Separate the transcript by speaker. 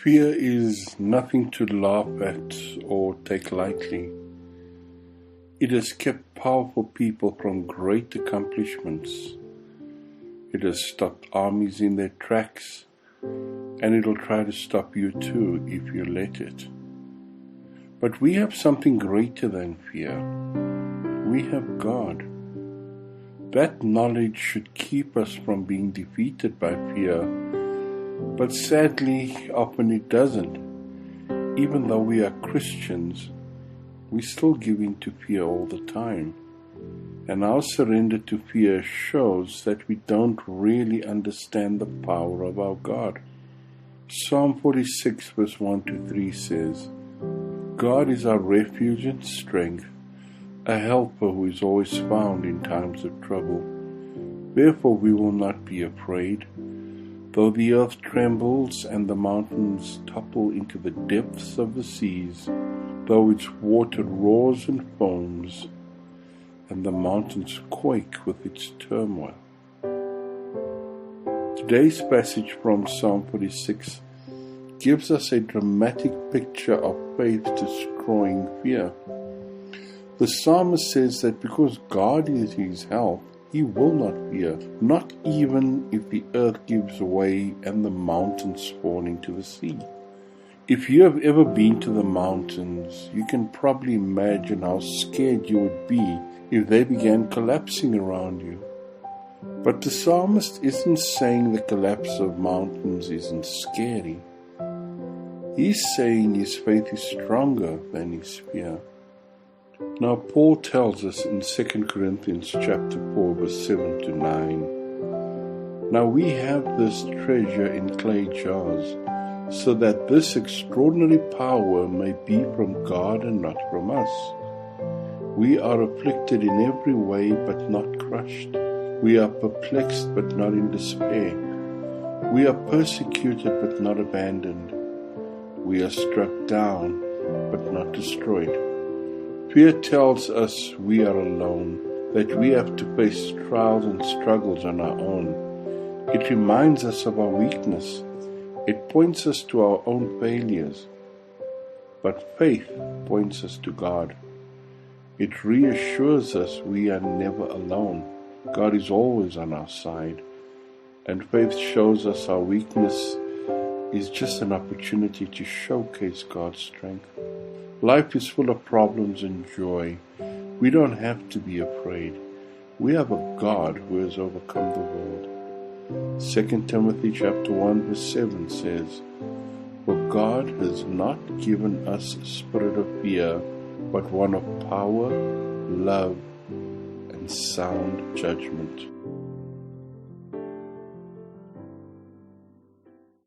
Speaker 1: Fear is nothing to laugh at or take lightly. It has kept powerful people from great accomplishments. It has stopped armies in their tracks, and it'll try to stop you too if you let it. But we have something greater than fear. We have God. That knowledge should keep us from being defeated by fear, but sadly, often it doesn't. Even though we are Christians, we still give in to fear all the time. And our surrender to fear shows that we don't really understand the power of our God. Psalm 46 verse 1-3 says, God is our refuge and strength, a helper who is always found in times of trouble. Therefore we will not be afraid. Though the earth trembles and the mountains topple into the depths of the seas, though its water roars and foams, and the mountains quake with its turmoil. Today's passage from Psalm 46 gives us a dramatic picture of faith destroying fear. The psalmist says that because God is his help, he will not fear, not even if the earth gives way and the mountains fall into the sea. If you have ever been to the mountains, you can probably imagine how scared you would be if they began collapsing around you. But the psalmist isn't saying the collapse of mountains isn't scary. He's saying his faith is stronger than his fear. Now Paul tells us in 2 Corinthians chapter 4 verse 7-9, Now we have this treasure in clay jars, so that this extraordinary power may be from God and not from us. We are afflicted in every way but not crushed. We are perplexed but not in despair. We are persecuted but not abandoned. We are struck down but not destroyed. Fear tells us we are alone, that we have to face trials and struggles on our own. It reminds us of our weakness. It points us to our own failures. But faith points us to God. It reassures us we are never alone. God is always on our side. And faith shows us our weakness is just an opportunity to showcase God's strength. Life is full of problems and joy. We don't have to be afraid. We have a God who has overcome the world. 2 Timothy chapter 1 verse 7 says, For God has not given us a spirit of fear, but one of power, love, and sound judgment.